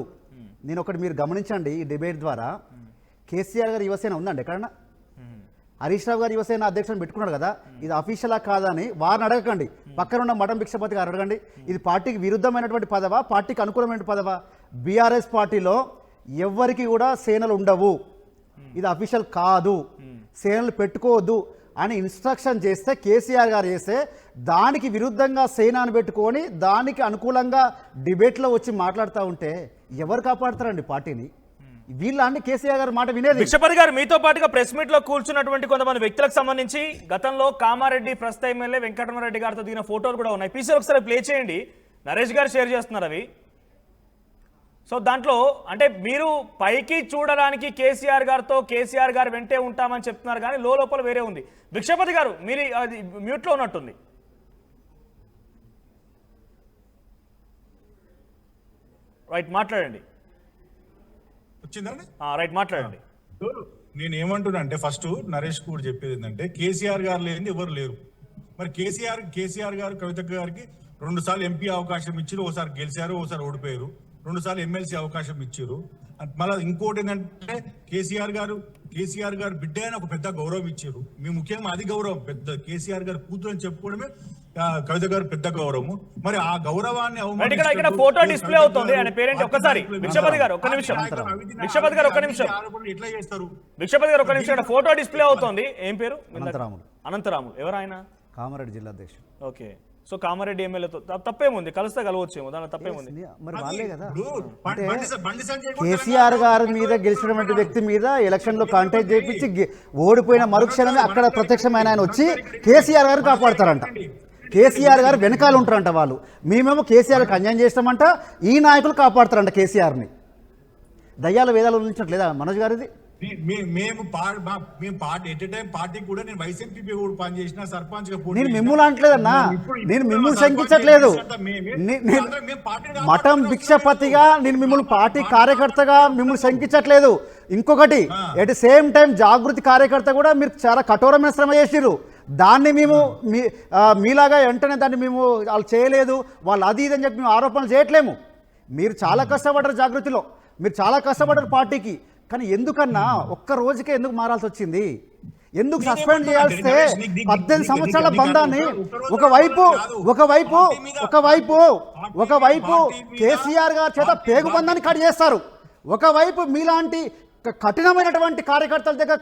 నేను ఒకటి మీరు గమనించండి, ఈ డిబేట్ ద్వారా కేసీఆర్ గారు యువసేన ఉందండి ఎక్కడన్నా? హరీష్ రావు గారు యువసేన అధ్యక్షుని పెట్టుకున్నాడు కదా, ఇది అఫీషియలా కాదని వారిని అడగకండి. పక్కన ఉన్న మఠం భిక్షపతి గారు అడగండి, ఇది పార్టీకి విరుద్ధమైనటువంటి పదవా, పార్టీకి అనుకూలమైన పదవా? బీఆర్ఎస్ పార్టీలో ఎవ్వరికి కూడా సేనలు ఉండవు, ఇది అఫీషియల్ కాదు, సేనలు పెట్టుకోవద్దు అని ఇన్స్ట్రక్షన్ చేస్తే, కేసీఆర్ గారు చేస్తే దానికి విరుద్ధంగా సేనాను పెట్టుకొని దానికి అనుకూలంగా డిబేట్లో వచ్చి మాట్లాడుతూ ఉంటే ఎవరు కాపాడుతారండి పార్టీని? వీళ్ళని కేసీఆర్ గారు మాట వినేది. భిక్షపతి గారు, మీతో పాటుగా ప్రెస్ మీట్ లో కూర్చున్నటువంటి కొంతమంది వ్యక్తులకు సంబంధించి గతంలో కామారెడ్డి ప్రస్తుత ఎమ్మెల్యే వెంకటరమణరెడ్డి గారితో దిగిన ఫోటోలు కూడా ఉన్నాయి. పీసీ ఒకసారి ప్లే చేయండి. నరేష్ గారు షేర్ చేస్తున్నారు అవి. సో దాంట్లో అంటే మీరు పైకి చూడడానికి కేసీఆర్ గారితో, కేసీఆర్ గారు వెంటే ఉంటామని చెప్తున్నారు, కానీ లోపల వేరే ఉంది. భిక్షపతి గారు మీరు అది మ్యూట్లో ఉన్నట్టుంది. రైట్, మాట్లాడండి. వచ్చిందండి, రైట్, మాట్లాడండి. నేను ఏమంటున్నా అంటే ఫస్ట్ నరేష్ కూడా చెప్పేది ఏంటంటే కేసీఆర్ గారు లేని ఎవరు లేరు. మరి కేసీఆర్ గారు కవితక్క గారికి 2 సార్లు ఎంపీ అవకాశం ఇచ్చారు, ఒకసారి గెలిచారు, ఒకసారి ఓడిపోయారు. 2 సార్లు ఎమ్మెల్సీ అవకాశం ఇచ్చారు. మళ్ళీ ఇంకోటి ఏంటంటే కేసీఆర్ గారు బిడ్డ అని ఒక పెద్ద గౌరవం ఇచ్చారు. మేము ముఖ్యంగా అది గౌరవం, పెద్ద కేసీఆర్ గారు కూతురు అని చెప్పుకోవడమే కవిత గారు పెద్ద గౌరవము. మరి ఆ గౌరవాన్ని ఇక్కడ ఫోటో డిస్ప్లే అవుతుంది. ఆయన పేరేంటి ఒక్కసారి? భిక్షపతి గారు ఒక్క నిమిషం. భిక్షపతి గారు ఒక్క నిమిషం. ఎట్లా చేస్తారు? భిక్షపతి గారు ఒక్క నిమిషం. ఇక్కడ ఫోటో డిస్ప్లే అవుతుంది. ఏం పేరు? అనంతరాములు. అనంతరాములు ఎవరు ఆయన? కామారెడ్డి జిల్లా అధ్యక్షుడు. ఓకే. సో కామారెడ్డి ఎమ్మెల్యేతో తప్పేముంది, కలిస్తే కలవచ్చేమో, దాని తప్పేముంది? మరి వాళ్ళే కదా. బండి సంజయ్ కేసీఆర్ గారి మీద గెలిచినటువంటి వ్యక్తి మీద ఎలక్షన్ లో కాంటాక్ట్ చేయించి ఓడిపోయిన మరుక్షణమే అక్కడ ప్రత్యక్షమైన ఆయన వచ్చి కేసీఆర్ గారు కాపాడతారంట. కేసీఆర్ గారు వెనకాల ఉంటారంట వాళ్ళు. మేమేమో కేసీఆర్కి అన్యాయం చేస్తామంట, ఈ నాయకులు కాపాడతారంట కేసీఆర్ని. దయ్యాల వేదాలు ఉంచట్లేదా మనోజ్ గారిది? మేము పార్టీ ఎట్ టైం పార్టీ కూడా నేను వైసీపీ కూడా పనిచేసిన సర్పంచ్ గా నేను మిమ్మల్ని అంటలేదన్నా, నేను మిమ్మల్ని శంకించట్లేదు. మఠం భిక్షపతిగా నేను మిమ్మల్ని పార్టీ కార్యకర్తగా మిమ్మల్ని శంకించట్లేదు. ఇంకొకటి, ఎట్ సేమ్ టైం జాగృతి కార్యకర్త కూడా మీరు చాలా కఠోరమైన శ్రమ చేసిర్రు. దాన్ని మేము మీలాగా వెంటనే దాన్ని మేము వాళ్ళు చేయలేదు, వాళ్ళు అది ఇది అని చెప్పి మేము ఆరోపణలు చేయట్లేము. మీరు చాలా కష్టపడ్డారు జాగృతిలో, మీరు చాలా కష్టపడ్డారు పార్టీకి. కానీ ఎందుకన్నా ఒక్క రోజుకే ఎందుకు మారాల్సి వచ్చింది? ఎందుకు సస్పెండ్ చేయాల్స్తే 18 సంవత్సరాల బంధాన్ని ఒకవైపు కేసీఆర్ గారి చేత పేగు బంధాన్ని కట్ చేస్తారు, ఒకవైపు మీలాంటి కఠినమైనటువంటి కార్యకర్తల దగ్గర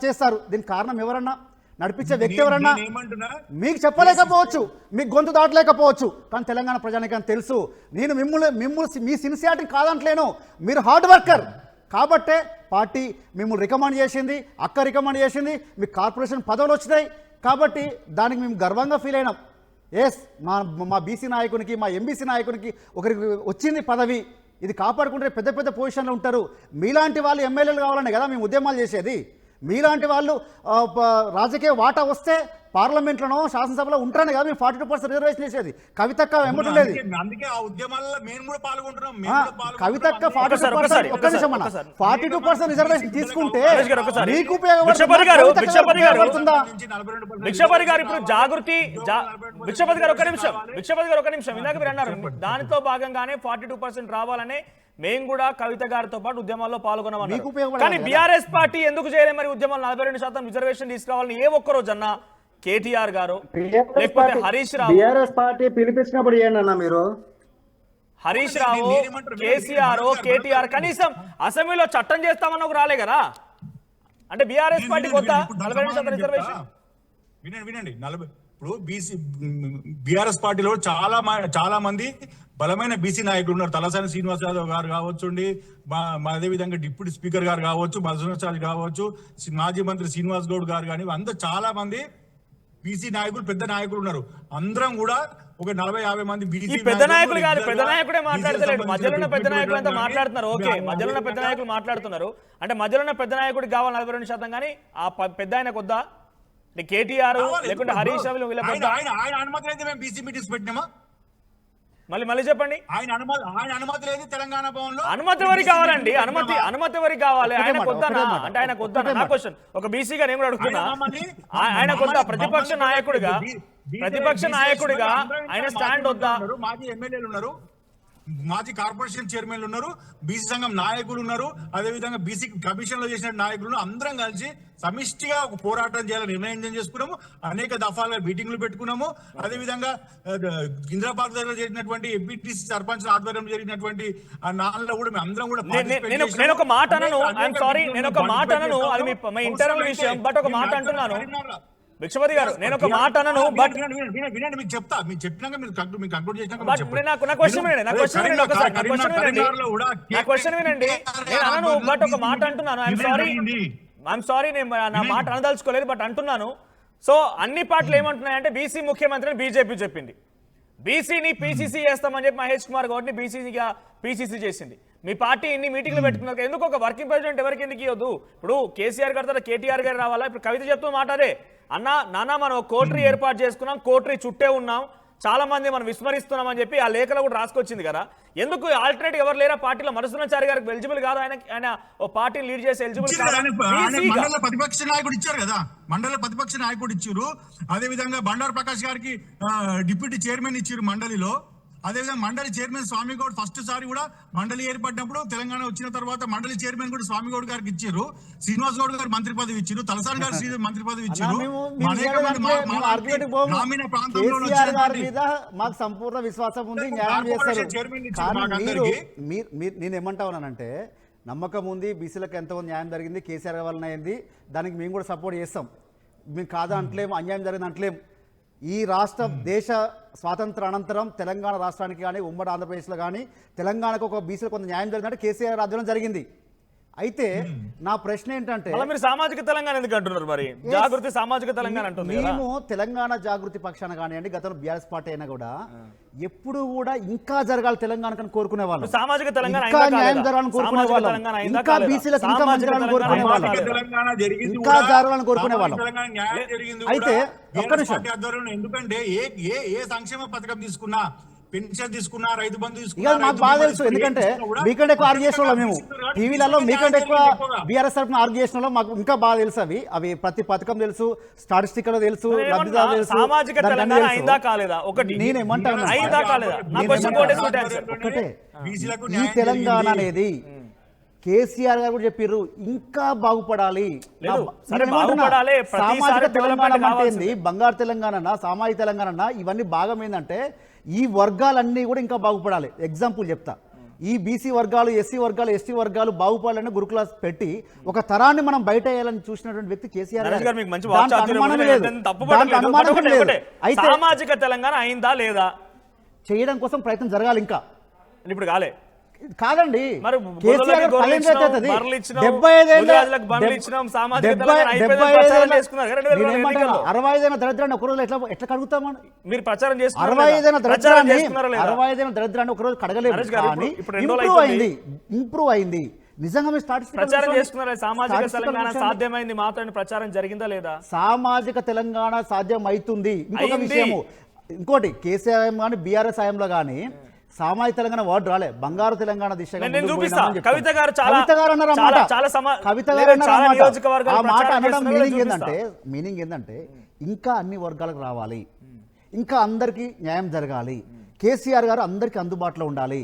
చేస్తారు. దీనికి కారణం ఎవరన్నా? నడిపించే వ్యక్తి ఎవరన్నా? మీకు చెప్పలేకపోవచ్చు, మీకు గొంతు దాటలేకపోవచ్చు, కానీ తెలంగాణ ప్రజానికని తెలుసు. నేను మిమ్మల్ని మీ సిన్సియారిటీ కాదంటలేను, మీరు హార్డ్ వర్కర్ కాబట్టే పార్టీ మిమ్మల్ని రికమెండ్ చేసింది, అక్క రికమెండ్ చేసింది, మీకు కార్పొరేషన్ పదవులు వచ్చినాయి కాబట్టి దానికి మేము గర్వంగా ఫీల్ అయినాం. ఎస్, మా బీసీ నాయకునికి, మా ఎంబీసీ నాయకునికి ఒకరికి వచ్చింది పదవి, ఇది కాపాడుకుంటే పెద్ద పెద్ద పొజిషన్లో ఉంటారు. మీలాంటి వాళ్ళు ఎమ్మెల్యేలు కావాలనే కదా మేము ఉద్యమాలు చేసేది. మీలాంటి వాళ్ళు రాజకీయ వాటా వస్తే పార్లమెంట్లోనో శాసనసభలో ఉంటారని కదా మేము 42% రిజర్వేషన్ చేసేది. కవితక్క వెంబడి ఉండేది. కవితక్క 42% రిజర్వేషన్ తీసుకుంటే మీకు భిక్షపతి గారు ఇప్పుడు జాగృతి భిక్షపతి గారు ఒక నిమిషం ఇందాక మీరు అన్నారు దానితో భాగంగానే 42% రావాలనే మేము కూడా కవిత గారితో పాటు ఉద్యమాల్లో పాల్గొన్నామన్నారు. కానీ బీఆర్ఎస్ పార్టీ ఎందుకు చేయలే మరి ఉద్యమాలు? 42% రిజర్వేషన్ తీసుకురావాలని ఏ ఒక్క రోజు అన్నా కేటీఆర్ గారు లేకపోతే హరీష్ రావు బీఆర్ఎస్ పార్టీ పిలిపించినప్పుడు ఏంటన్నా మీరు? హరీష్ రావు, కేసీఆర్, కేటీఆర్ కనీసం అసెంబ్లీలో చట్టం చేస్తామన్న రాలే కదా. అంటే బీఆర్ఎస్ పార్టీ కొత్త 42% రిజర్వేషన్. వినండి, ఇప్పుడు బీఆర్ఎస్ పార్టీలో చాలా మంది బలమైన బీసీ నాయకులు ఉన్నారు. తలసాని శ్రీనివాస్ యాదవ్ గారు కావచ్చుండి, అదే విధంగా డిప్యూటీ స్పీకర్ గారు కావచ్చు, మధుసూదన్ కావచ్చు, మాజీ మంత్రి శ్రీనివాస్ గౌడ్ గారు కానీ అందరూ చాలా మంది బీసీ నాయకులు, పెద్ద నాయకులు ఉన్నారు. అందరం కూడా ఒక 40-50 మంది బీసీ పెద్ద నాయకులు కాదు, పెద్ద నాయకుడే మాట్లాడతలేడు. మధ్యలో ఉన్న పెద్ద నాయకులు అంతా మాట్లాడుతున్నారు. ఓకే, మధ్యలో ఉన్న పెద్ద నాయకులు మాట్లాడుతున్నారు. అంటే మధ్యలో ఉన్న పెద్ద నాయకుడికి కావాలి 42%, కానీ ఆ పెద్ద ఆయనకు వద్దా కేటీఆర్ కావాలి. లేకుంటే హరీష్ రావు వీళ్ళ పెద్ద ఆయన అనుమతి లేదు మేము బీసీ మీటింగ్స్ పెట్టినామా? మళ్ళీ చెప్పండి. ఆయన అనుమతి లేదు తెలంగాణ భవన్ లో. అనుమతి ఎవరికి కావాలండి? అనుమతి ఎవరికి కావాలి? ఆయన కొద్దనా అంటే ఆయన కొద్దనా? నా క్వశ్చన్ ఒక బీసీగా నేను కూడా అడుగుతున్నా. ఆయన కొద్ద ప్రతిపక్ష నాయకుడిగా ఆయన స్టాండ్ వద్దా? మాజీ ఎమ్మెల్యేలు ఉన్నారు, మాజీ కార్పొరేషన్ చైర్మన్లు ఉన్నారు, బీసీ సంఘం నాయకులు ఉన్నారు, అదే విధంగా బీసీ కమిషన్ లో చేసిన నాయకులు అందరం కలిసి సమిష్టిగా ఒక పోరాటం చేయాలని నిర్ణయం చేసుకున్నాము. అనేక దఫాలుగా మీటింగ్లు పెట్టుకున్నాము. అదే విధంగా ఇంద్రాబాద్ దగ్గర జరిగినటువంటి ఎంపీటీసీ సర్పంచ్ ఆధ్వర్యంలో జరిగినటువంటి ఆ నాలుగులో కూడా మేము అందరం కూడా నేను ఒక మాట అనను, ఐఎమ్ సారీ, నేను ఒక మాట అనను, అది మీ ఇంటర్నల్ విషయం. బట్ ఒక మాట అంటున్నాను భిక్షపతి గారు, నేను ఒక మాట అనను. బట్ వినండి, మీకు చెప్తా, మీకు చెప్పినాక మీరు కంక్లూడ్ చేసినాక నా క్వశ్చన్ వినండి. నేను అనను, బట్ ఒక మాట అంటున్నాను. ఐఎమ్ సారీ, నేను నా మాట అనదలుచుకోలేదు, బట్ అంటున్నాను. సో అన్ని పార్టీలు ఏమంటున్నాయంటే బీసీ ముఖ్యమంత్రిని బీజేపీ చెప్పింది, బీసీని పీసీసీ చేస్తామని చెప్పి మహేష్ కుమార్ గౌడ్ని బీసీసీగా పీసీసీ చేసింది. మీ పార్టీ ఇన్ని మీటింగ్లు పెట్టుకున్నారు, ఎందుకు ఒక వర్కింగ్ ప్రెసిడెంట్ ఎవరికి ఎందుకు ఇవ్వద్దు? ఇప్పుడు కేసీఆర్ గారు తర్వాత కేటీఆర్ గారు రావాలా? ఇప్పుడు కవిత చెప్తూ మాట అదే, నాన్న మనం కోటరీ ఏర్పాటు చేసుకున్నాం, కోటరీ చుట్టే ఉన్నాం, చాలా మంది మనం విస్మరిస్తున్నాం అని చెప్పి ఆ లేఖలో కూడా రాసుకొచ్చింది కదా. ఎందుకు ఆల్టర్నేటివ్ ఎవరు లేరా పార్టీలో? మధుసూదనాచారి గారికి ఎలిజిబుల్ కాదు, ఆయన ఓ పార్టీ లీడ్ చేసి ఎలిజిబుల్ మండల ప్రతిపక్ష నాయకుడు ఇచ్చారు కదా, మండల ప్రతిపక్ష నాయకుడు ఇచ్చారు. అదే విధంగా బండారు ప్రకాష్ గారికి డిప్యూటీ చైర్మన్ ఇచ్చారు మండలిలో. అదేవిధంగా మండలి చైర్మన్ స్వామి గౌడ్ ఫస్ట్ సారి కూడా మండలి ఏర్పడినప్పుడు తెలంగాణ వచ్చిన తర్వాత మండలి చైర్మన్ కూడా స్వామి గౌడ్ గారికి ఇచ్చారు. శ్రీనివాస్ గౌడ్ గారు మంత్రి పదవి ఇచ్చారు, తలసాని గారు మంత్రి పదవి ఇచ్చారు. గ్రామీణ ప్రాంతంలో మాకు సంపూర్ణ విశ్వాసం ఉంది, న్యాయం చేస్తారు. నేను ఏమంటా ఉన్నానంటే నమ్మకం ఉంది, బీసీలకు ఎంతో న్యాయం జరిగింది, కేసీఆర్ వలన అయింది, దానికి మేము కూడా సపోర్ట్ చేస్తాం. మేము కాదా అంటలేము, అన్యాయం జరిగింది అంటలేము. ఈ రాష్ట్ర దేశ స్వాతంత్ర అనంతరం తెలంగాణ రాష్ట్రానికి కానీ ఉమ్మడి ఆంధ్రప్రదేశ్లో కానీ తెలంగాణకు ఒక బీసీలో కొంత న్యాయం జరిగిందంటే కేసీఆర్ రాజ్యంలో జరిగింది. అయితే నా ప్రశ్న ఏంటంటే మీరు సామాజిక తెలంగాణ ఎందుకు అంటున్నారు? మరి జాగృతి సామాజిక తెలంగాణ అంటుంది. మేము తెలంగాణ జాగృతి పక్షాన కానివ్వండి, గతంలో బీఆర్ఎస్ పార్టీ అయినా కూడా ఎప్పుడు కూడా ఇంకా జరగాలి తెలంగాణ కోరుకునే వాళ్ళు, సామాజిక తెలంగాణ ఇంకా న్యాయం జరగాలని కోరుకునే వాళ్ళు, ఇంకా బీసీలకు ఇంకా మంచి జరగాలని కోరుకునే వాళ్ళు, ఇంకా జరగాలని కోరుకునే వాళ్ళం. అయితే ఒక్క నిమిషం, ఎందుకంటే ఏ సంక్షేమ పథకం తీసుకున్నా, పెన్షన్ తీసుకున్నా, రైతు బంధు ఇక మాకు బాగా తెలుసు. ఎందుకంటే మీకంటే ఎక్కువ ఆర్గ్యూ చేసిన వాళ్ళు మేము టీవీలలో, మీకంటే ఎక్కువ బీఆర్ఎస్ తరఫున ఆర్గ్యూ చేసిన వాళ్ళు మాకు ఇంకా బాగా తెలుసు. అవి ప్రతి పథకం తెలుసు, స్టాటిస్టిక్స్ తెలుసు, లబ్ధిదారులు తెలుసు. సామాజిక తెలంగాణ అయిందా కాలేదా? ఒకటి నేనేమంటాను, అయిందా కాలేదా? ఒకటే, ఈ తెలంగాణ అనేది కేసీఆర్ గారు కూడా చెప్పారు ఇంకా బాగుపడాలి. సామాజిక తెలంగాణ అంటే ఏంది, బంగారు తెలంగాణ, సామాజిక తెలంగాణ, ఇవన్నీ భాగం ఏంటంటే ఈ వర్గాలన్నీ కూడా ఇంకా బాగుపడాలి. ఎగ్జాంపుల్ చెప్తా, ఈ బీసీ వర్గాలు, ఎస్సీ వర్గాలు, ఎస్టీ వర్గాలు బాగుపడాలని గురుకుల పెట్టి ఒక తరాన్ని మనం బయట వేయాలని చూసినటువంటి వ్యక్తి కేసీఆర్ గారు. సామాజిక తెలంగాణ అయిందా లేదా చేయడం కోసం ప్రయత్నం జరగాలి. ఇంకా ఇప్పుడు కాలే కాదండి, కేసీఆర్ 65 దరిద్రాన్ని ఒక రోజు ఎట్లా కడుగుతామని మీరు ప్రచారం చేసి 65 దరిద్రాన్ని ఒక రోజు కడగలేదు. ఇంప్రూవ్ అయింది నిజంగా. మీరు ప్రచారం చేసుకున్నారా? సామాజిక తెలంగాణ సాధ్యమైంది మాత్రం ప్రచారం జరిగిందా లేదా? సామాజిక తెలంగాణ సాధ్యం అవుతుంది. ఇంకొక విషయము, ఇంకోటి కేసీఆర్ కానీ బీఆర్ఎస్ హయాంలో కానీ సామాజిక తెలంగాణ వర్డ్ రాలే, బంగారు తెలంగాణ దిశగా కవిత గారు ఆ మాట అనడం మీనింగ్ ఏంటంటే ఇంకా అన్ని వర్గాలకు రావాలి, ఇంకా అందరికీ న్యాయం జరగాలి, కేసీఆర్ గారు అందరికీ అందుబాటులో ఉండాలి.